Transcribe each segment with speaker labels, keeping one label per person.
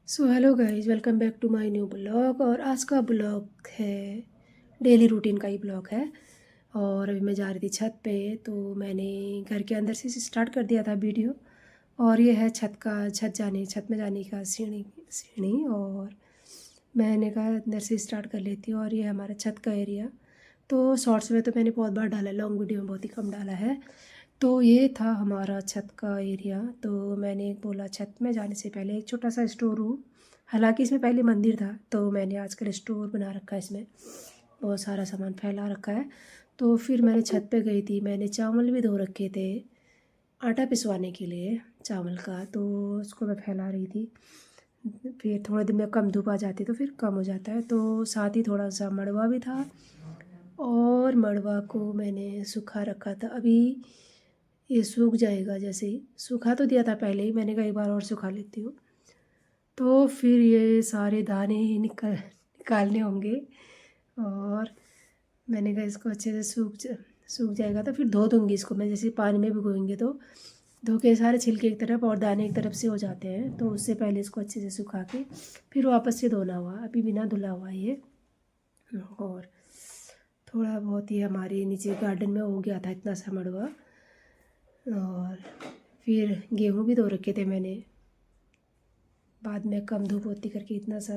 Speaker 1: So hello guys, welcome back to my new blog. और आज का ब्लॉग है डेली रूटीन का ही ब्लॉग है। और अभी मैं जा रही थी छत पे, तो मैंने घर के अंदर से स्टार्ट कर दिया था वीडियो। और ये है छत में जाने का सीढ़ी सीढ़ी। और मैंने कहा अंदर से स्टार्ट कर लेती हूँ। और ये हमारा छत का एरिया। तो शॉर्ट्स में तो मैंने बहुत बार डाला है, लॉन्ग वीडियो में बहुत ही कम डाला है। तो ये था हमारा छत का एरिया। तो मैंने बोला छत में जाने से पहले एक छोटा सा स्टोर रूम, हालांकि इसमें पहले मंदिर था, तो मैंने आजकल स्टोर बना रखा है। इसमें बहुत सारा सामान फैला रखा है। तो फिर मैंने छत पे गई थी, मैंने चावल भी धो रखे थे आटा पिसवाने के लिए चावल का, तो उसको मैं फैला रही थी। फिर थोड़े दिन में कम धूप आ जाती तो फिर कम हो जाता है। तो साथ ही थोड़ा सा मड़वा भी था, और मड़वा को मैंने सुखा रखा था। अभी ये सूख जाएगा, जैसे ही सूखा तो दिया था पहले ही, मैंने कहा एक बार और सुखा लेती हूँ। तो फिर ये सारे दाने ही निकालने होंगे। और मैंने कहा इसको अच्छे से सूख जाएगा तो फिर धो दूँगी इसको मैं, जैसे पानी में भिगोएंगे तो धो के सारे छिलके एक तरफ और दाने एक तरफ से हो जाते हैं। तो उससे पहले इसको अच्छे से सुखा के फिर वापस से धोना हुआ, अभी बिना धुला हुआ ये। और थोड़ा बहुत ही हमारे नीचे गार्डन में हो गया था इतना सा मड़वा। और फिर गेहूँ भी धो रखे थे मैंने, बाद में कम धूप होती करके इतना सा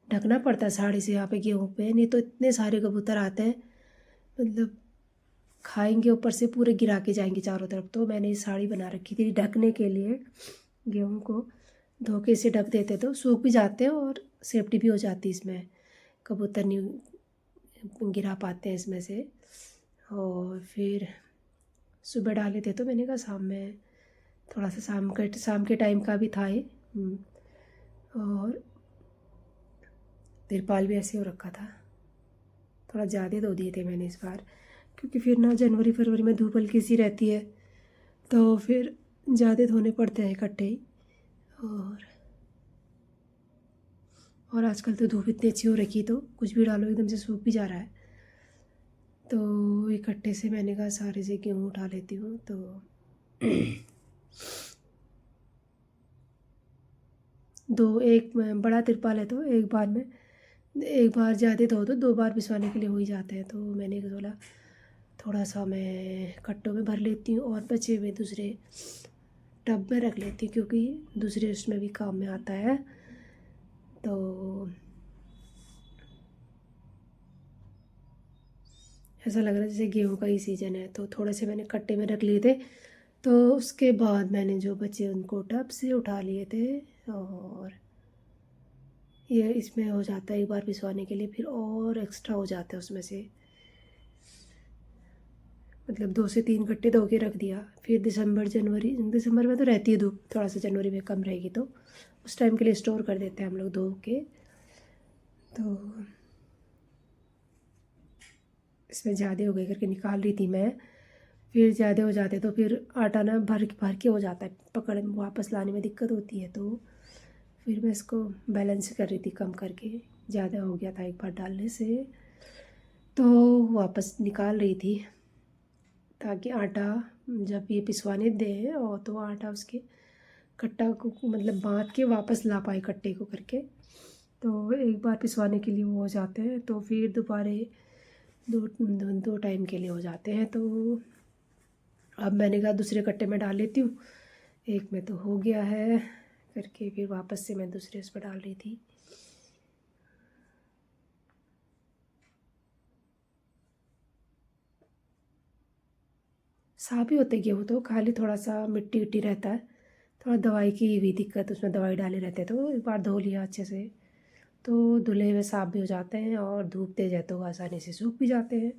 Speaker 1: ढकना पड़ता है साड़ी से यहाँ पे गेहूँ पे, नहीं तो इतने सारे कबूतर आते हैं, मतलब खाएंगे ऊपर से पूरे गिरा के जाएंगे चारों तरफ। तो मैंने ये साड़ी बना रखी थी ढकने के लिए। गेहूँ को धो के इसे ढक देते तो सूख भी जाते हैं और सेफ्टी भी हो जाती है इसमें, कबूतर नहीं गिरा पाते हैं इसमें से। और फिर सुबह डाले थे, तो मैंने कहा शाम में थोड़ा सा शाम के टाइम का भी था ये। और तिरपाल भी ऐसे हो रखा था, थोड़ा ज़्यादा धो दिए थे मैंने इस बार, क्योंकि फिर ना जनवरी फरवरी में धूप हल्की सी रहती है, तो फिर ज़्यादा धोने पड़ते हैं इकट्ठे ही। और और आजकल तो धूप इतनी अच्छी हो रखी, तो कुछ भी डालो एकदम से सूख भी जा रहा है। तो इकट्ठे से मैंने कहा सारे से गेहूँ उठा लेती हूँ। तो दो एक बड़ा तिरपाल है, तो एक बार ज़्यादा धो दो, दो बार पिसवाने के लिए हो ही जाते हैं। तो मैंने बोला थोड़ा सा मैं कट्टों में भर लेती हूँ और बचे हुए दूसरे टब में रख लेती हूँ, क्योंकि दूसरे उसमें भी काम में आता है। तो ऐसा लग रहा है जैसे गेहूँ का ही सीज़न है, तो थोड़े से मैंने कट्टे में रख लिए थे। तो उसके बाद मैंने जो बचे उनको टब से उठा लिए थे। और ये इसमें हो जाता है एक बार पिसवाने के लिए, फिर और एक्स्ट्रा हो जाता है उसमें से, मतलब 2 से 3 कट्टे धो के रख दिया। फिर दिसंबर में तो रहती है धूप, थोड़ा सा जनवरी में कम रहेगी, तो उस टाइम के लिए स्टोर कर देते हैं हम लोग धो के। तो इसमें ज़्यादा हो गए करके निकाल रही थी मैं, फिर ज़्यादा हो जाते तो फिर आटा ना भर भर के हो जाता है, पकड़ वापस लाने में दिक्कत होती है। तो फिर मैं इसको बैलेंस कर रही थी कम करके, ज़्यादा हो गया था एक बार डालने से, तो वापस निकाल रही थी ताकि आटा जब ये पिसवाने दें और तो आटा उसके कट्टा को मतलब बांध के वापस ला पाए कट्टे को करके। तो एक बार पिसवाने के लिए वो हो जाते हैं, तो फिर दोबारा दो टाइम के लिए हो जाते हैं। तो अब मैंने कहा दूसरे कट्टे में डाल लेती हूँ, एक में तो हो गया है करके, फिर वापस से मैं दूसरे उस पर डाल रही थी। साफ ही होते गेहूँ तो, खाली थोड़ा सा मिट्टी विट्टी रहता है, थोड़ा दवाई की भी दिक्कत, उसमें दवाई डाले रहते हैं। तो एक बार धो लिया अच्छे से, तो धुले हुए साफ भी हो जाते हैं, और धूप तेज है तो आसानी से सूख भी जाते हैं।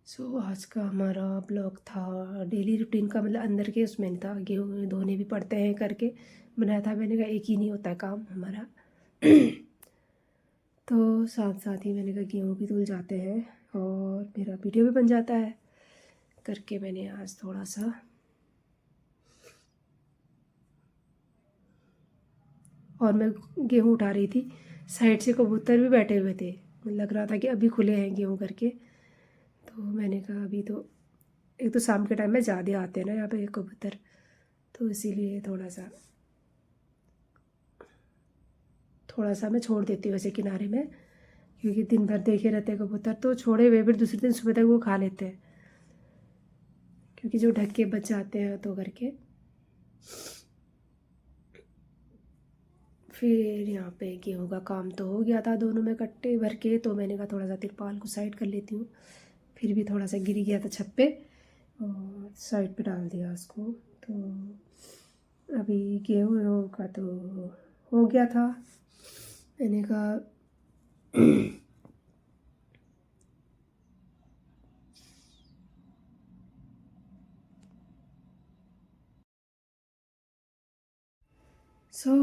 Speaker 1: तो आज का हमारा ब्लॉग था डेली रूटीन का, मतलब अंदर के उसमें नहीं था, गेहूँ धोने भी पड़ते हैं करके बनाया था। मैंने कहा एक ही नहीं होता है काम हमारा। तो साथ साथ ही मैंने कहा गेहूँ भी धुल जाते हैं और मेरा वीडियो भी बन जाता है करके, मैंने आज थोड़ा सा। और मैं गेहूँ उठा रही थी, साइड से कबूतर भी बैठे हुए थे, लग रहा था कि अभी खुले हैं गेहूँ करके। तो मैंने कहा अभी तो एक तो शाम के टाइम में ज़्यादा आते हैं ना यहाँ पे कबूतर, तो इसीलिए थोड़ा सा मैं छोड़ देती हूँ वैसे किनारे में, क्योंकि दिन भर देखे रहते हैं कबूतर, तो छोड़े हुए फिर दूसरे दिन सुबह तक वो खा लेते हैं, क्योंकि जो ढक के बच जाते हैं तो करके। फिर यहाँ पे गेहूँ का काम तो हो गया था दोनों में कट्टे भर के, तो मैंने कहा थोड़ा सा तिरपाल को साइड कर लेती हूँ। फिर भी थोड़ा सा गिर गया था छत पे और साइड पे डाल दिया उसको। तो अभी गेहूँ का तो हो गया था, मैंने कहा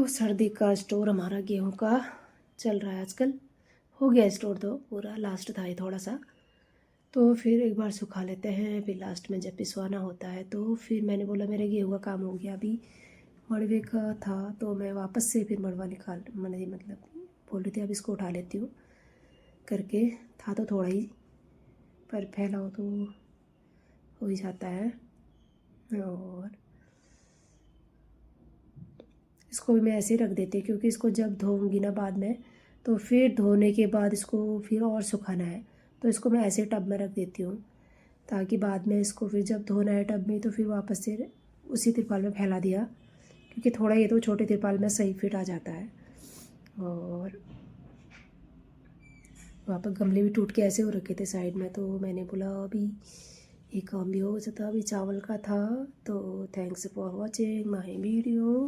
Speaker 1: सर्दी का स्टोर हमारा गेहूं का चल रहा है आजकल। हो गया स्टोर तो पूरा, लास्ट था ये थोड़ा सा, तो फिर एक बार सुखा लेते हैं, फिर लास्ट में जब पिसवाना होता है तो फिर मैंने बोला मेरे गेहूं का काम हो गया, अभी मड़वे का था तो मैं वापस से फिर मड़वा निकाल मैंने मतलब बोल रही थी अब इसको उठा लेती हूँ करके। था तो थोड़ा ही, पर फैलाओ तो हो ही जाता है। और इसको भी मैं ऐसे ही रख देती हूँ, क्योंकि इसको जब धोऊंगी ना बाद में, तो फिर धोने के बाद इसको फिर और सुखाना है, तो इसको मैं ऐसे टब में रख देती हूँ, ताकि बाद में इसको फिर जब धोना है टब में तो फिर वापस से उसी तिरपाल में फैला दिया, क्योंकि थोड़ा ये तो छोटे तिरपाल में सही फिट आ जाता है। और वहाँ पर गमले भी टूट के ऐसे हो रखे थे साइड में, तो मैंने बोला अभी ये काम भी हो सकता, अभी चावल का था। तो thanks for watching my video.